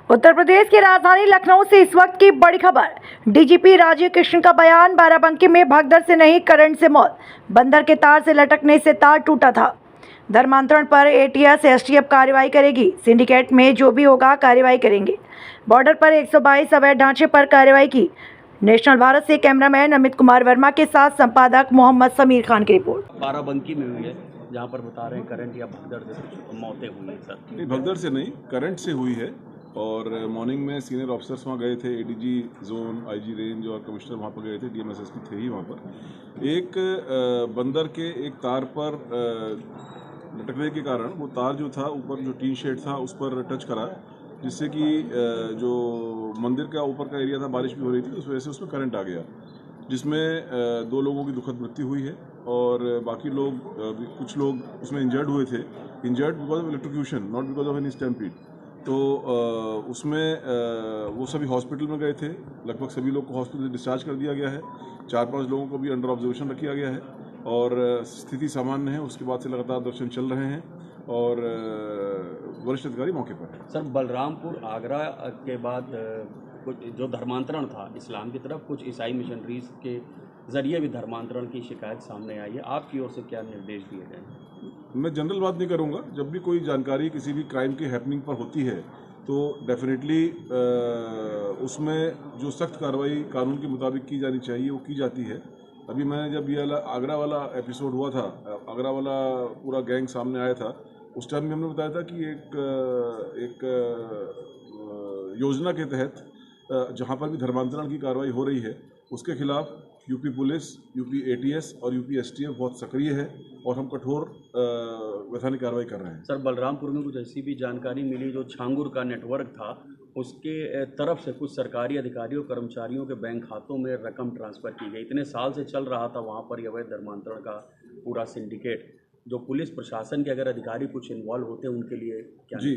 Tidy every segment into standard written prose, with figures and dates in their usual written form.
उत्तर प्रदेश की राजधानी लखनऊ से इस वक्त की बड़ी खबर। डीजीपी राजीव कृष्ण का बयान, बाराबंकी में भगदड़ से नहीं करंट से मौत। बंदर के तार से लटकने से तार टूटा था। धर्मांतरण पर एटीएस एसटीएफ कार्रवाई करेगी। सिंडिकेट में जो भी होगा कार्रवाई करेंगे। बॉर्डर पर 122 अवैध ढांचे पर कार्रवाई की। नेशनल भारत से कैमरामैन अमित कुमार वर्मा के साथ संपादक मोहम्मद समीर खान की रिपोर्ट। बाराबंकी में हुई है जहाँ पर बता रहे हैं करंट या भगदड़ से कुछ मौतें हुई हैं सर। नहीं, भगदड़ से नहीं, करंट से हुई है। और मॉर्निंग में सीनियर ऑफिसर्स वहाँ गए थे, एडीजी जोन, आईजी रेंज और कमिश्नर वहाँ पर गए थे, डीएमएसएसपी थे ही वहाँ पर। एक बंदर के एक तार पर लटकने के कारण वो तार जो था ऊपर जो टीन शेड था उस पर टच करा, जिससे कि जो मंदिर का ऊपर का एरिया था, बारिश भी हो रही थी, उस वजह से उसमें करंट आ गया, जिसमें 2 लोगों की दुखद मृत्यु हुई है और बाकी लोग कुछ लोग उसमें इंजर्ड हुए थे। Injured because of electrocution, not because of any stampede. तो उसमें वो सभी हॉस्पिटल में गए थे। लगभग सभी लोग को हॉस्पिटल से डिस्चार्ज कर दिया गया है। 4-5 लोगों को भी अंडर ऑब्जर्वेशन रखा गया है और स्थिति सामान्य है। उसके बाद से लगातार दर्शन चल रहे हैं और वरिष्ठ अधिकारी मौके पर है। सर, बलरामपुर आगरा के बाद कुछ जो धर्मांतरण था इस्लाम की तरफ, कुछ ईसाई मिशनरीज के जरिए भी धर्मांतरण की शिकायत सामने आई है। आपकी ओर से क्या निर्देश दिए गए? मैं जनरल बात नहीं करूंगा। जब भी कोई जानकारी किसी भी क्राइम की हैपनिंग पर होती है तो डेफिनेटली उसमें जो सख्त कार्रवाई कानून के मुताबिक की जानी चाहिए वो की जाती है। अभी मैंने जब ये आगरा वाला एपिसोड हुआ था, आगरा वाला पूरा गैंग सामने आया था, उस टाइम में हमने बताया था कि एक योजना के तहत जहाँ पर भी धर्मांतरण की कार्रवाई हो रही है उसके खिलाफ यूपी पुलिस, यूपी एटीएस और यूपी एसटीएफ बहुत सक्रिय है और हम कठोर वैधानिक कार्रवाई कर रहे हैं। सर, बलरामपुर में कुछ ऐसी भी जानकारी मिली जो छांगुर का नेटवर्क था, उसके तरफ से कुछ सरकारी अधिकारियों कर्मचारियों के बैंक खातों में रकम ट्रांसफ़र की गई। इतने साल से चल रहा था वहाँ पर अवैध धर्मांतरण का पूरा सिंडिकेट। जो पुलिस प्रशासन के अगर अधिकारी कुछ इन्वॉल्व होते हैं उनके लिए क्या? जी,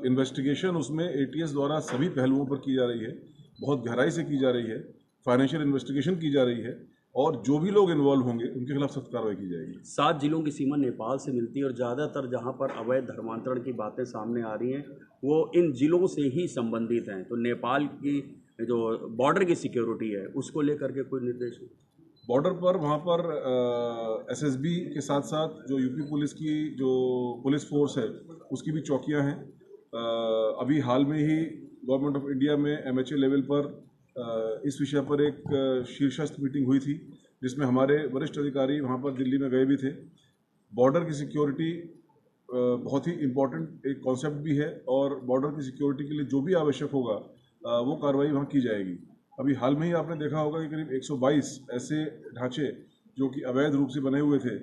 इन्वेस्टिगेशन उसमें एटीएस द्वारा सभी पहलुओं पर की जा रही है, बहुत गहराई से की जा रही है, फाइनेंशियल इन्वेस्टिगेशन की जा रही है और जो भी लोग इन्वॉल्व होंगे उनके खिलाफ सख्त कार्रवाई की जाएगी। 7 जिलों की सीमा नेपाल से मिलती है और ज़्यादातर जहाँ पर अवैध धर्मांतरण की बातें सामने आ रही हैं वो इन जिलों से ही संबंधित हैं। तो नेपाल की जो बॉर्डर की सिक्योरिटी है उसको लेकर के कोई निर्देश? बॉर्डर पर वहाँ पर एसएसबी के साथ साथ जो यूपी पुलिस की जो पुलिस फोर्स है उसकी भी चौकियाँ हैं। अभी हाल में ही गवर्नमेंट ऑफ इंडिया में एमएचए लेवल पर इस विषय पर एक शीर्षस्थ मीटिंग हुई थी जिसमें हमारे वरिष्ठ अधिकारी वहाँ पर दिल्ली में गए भी थे। बॉर्डर की सिक्योरिटी बहुत ही इम्पोर्टेंट एक कॉन्सेप्ट भी है और बॉर्डर की सिक्योरिटी के लिए जो भी आवश्यक होगा वो कार्रवाई वहाँ की जाएगी। अभी हाल में ही आपने देखा होगा कि करीब 122 ऐसे ढांचे जो कि अवैध रूप से बने हुए थे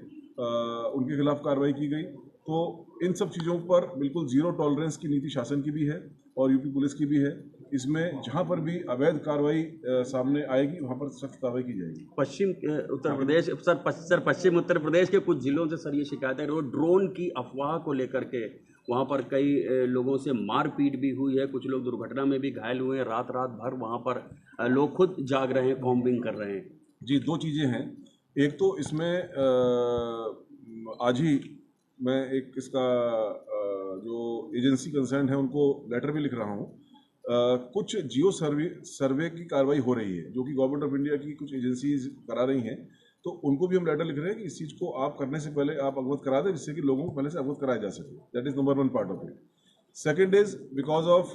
उनके खिलाफ कार्रवाई की गई। तो इन सब चीज़ों पर बिल्कुल ज़ीरो टॉलरेंस की नीति शासन की भी है और यूपी पुलिस की भी है। इसमें जहां पर भी अवैध कार्रवाई सामने आएगी वहां पर सख्त कार्रवाई की जाएगी। पश्चिम उत्तर प्रदेश पश्चिम उत्तर प्रदेश के कुछ जिलों से सर ये शिकायत है, वो ड्रोन की अफवाह को लेकर के वहाँ पर कई लोगों से मारपीट भी हुई है। कुछ लोग दुर्घटना में भी घायल हुए हैं। रात भर वहाँ पर लोग खुद जाग रहे हैं, कॉम्बिंग कर रहे हैं। जी, 2 चीज़ें हैं। एक तो इसमें आज ही मैं एक इसका जो एजेंसी कंसर्न है उनको लेटर भी लिख रहा हूँ। कुछ जियो सर्वे की कार्रवाई हो रही है जो कि गवर्नमेंट ऑफ इंडिया की कुछ एजेंसीज करा रही हैं, तो उनको भी हम लेटर लिख रहे हैं कि इस चीज़ को आप करने से पहले आप अवगत करा दें जिससे कि लोगों को पहले से अवगत कराया जा सके। That is number 1 part of it. Second is because of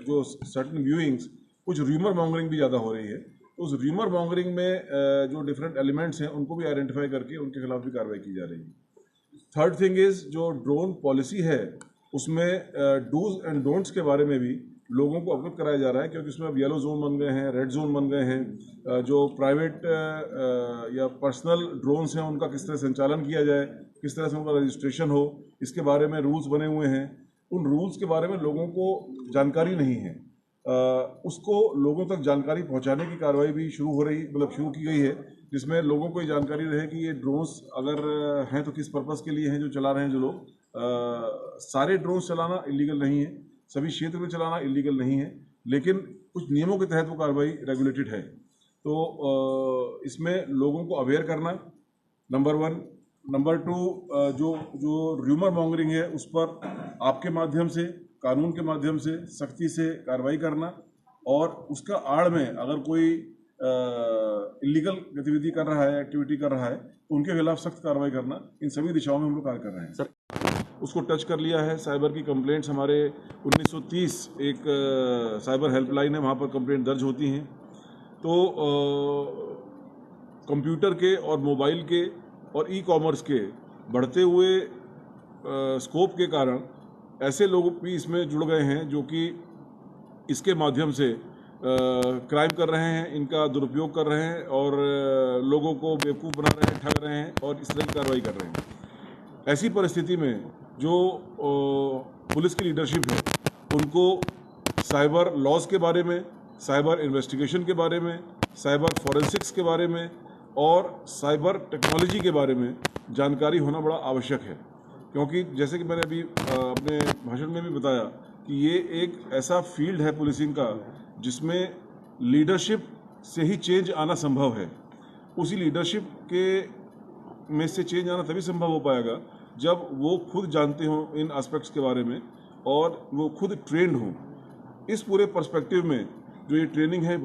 जो सर्टन व्यूइंग्स, कुछ र्यूमर मॉन्गरिंग भी ज़्यादा हो रही है। तो उस र्यूमर मॉन्गरिंग में जो डिफरेंट एलिमेंट्स हैं उनको भी आइडेंटिफाई करके उनके खिलाफ भी कार्रवाई की जा रही है। थर्ड थिंग इज़ जो ड्रोन पॉलिसी है उसमें डूज एंड डोंट्स के बारे में भी लोगों को अवगत कराया जा रहा है, क्योंकि उसमें अब येलो जोन बन गए हैं, रेड जोन बन गए हैं। जो प्राइवेट या पर्सनल ड्रोन्स हैं उनका किस तरह संचालन किया जाए, किस तरह से उनका रजिस्ट्रेशन हो, इसके बारे में रूल्स बने हुए हैं। उन रूल्स के बारे में लोगों को जानकारी नहीं है। उसको लोगों तक जानकारी पहुंचाने की कार्रवाई भी शुरू की गई है, जिसमें लोगों को ये जानकारी रहे कि ये ड्रोन्स अगर हैं तो किस पर्पज़ के लिए हैं जो चला रहे हैं जो लोग। सारे ड्रोन्स चलाना इलीगल नहीं है, सभी क्षेत्र में चलाना इलीगल नहीं है, लेकिन कुछ नियमों के तहत वो कार्रवाई रेगुलेटेड है। तो इसमें लोगों को अवेयर करना नंबर 1। नंबर 2, जो र्यूमर मॉन्गरिंग है उस पर आपके माध्यम से कानून के माध्यम से सख्ती से कार्रवाई करना और उसका आड़ में अगर कोई इलीगल गतिविधि कर रहा है, एक्टिविटी कर रहा है, तो उनके खिलाफ सख्त कार्रवाई करना, इन सभी दिशाओं में हम लोग कार्य कर रहे हैं। सर उसको टच कर लिया है। साइबर की कंप्लेंट्स हमारे 1930 एक साइबर हेल्पलाइन है, वहाँ पर कंप्लेंट दर्ज होती हैं। तो कंप्यूटर के और मोबाइल के और ई कॉमर्स के बढ़ते हुए स्कोप के कारण ऐसे लोग भी इसमें जुड़ गए हैं जो कि इसके माध्यम से क्राइम कर रहे हैं, इनका दुरुपयोग कर रहे हैं और लोगों को बेवकूफ़ बना रहे हैं, ठग रहे हैं और इस तरह की कार्रवाई कर रहे हैं। ऐसी परिस्थिति में जो पुलिस की लीडरशिप है, उनको साइबर लॉज के बारे में, साइबर इन्वेस्टिगेशन के बारे में, साइबर फॉरेंसिक्स के बारे में और साइबर टेक्नोलॉजी के बारे में जानकारी होना बड़ा आवश्यक है। क्योंकि जैसे कि मैंने अभी अपने भाषण में भी बताया कि ये एक ऐसा फील्ड है पुलिसिंग का जिसमें लीडरशिप से ही चेंज आना संभव है। उसी लीडरशिप के में से चेंज आना तभी संभव हो पाएगा जब वो खुद जानते हों इन एस्पेक्ट्स के बारे में और वो खुद ट्रेंड हों। इस पूरे पर्सपेक्टिव में जो ये ट्रेनिंग है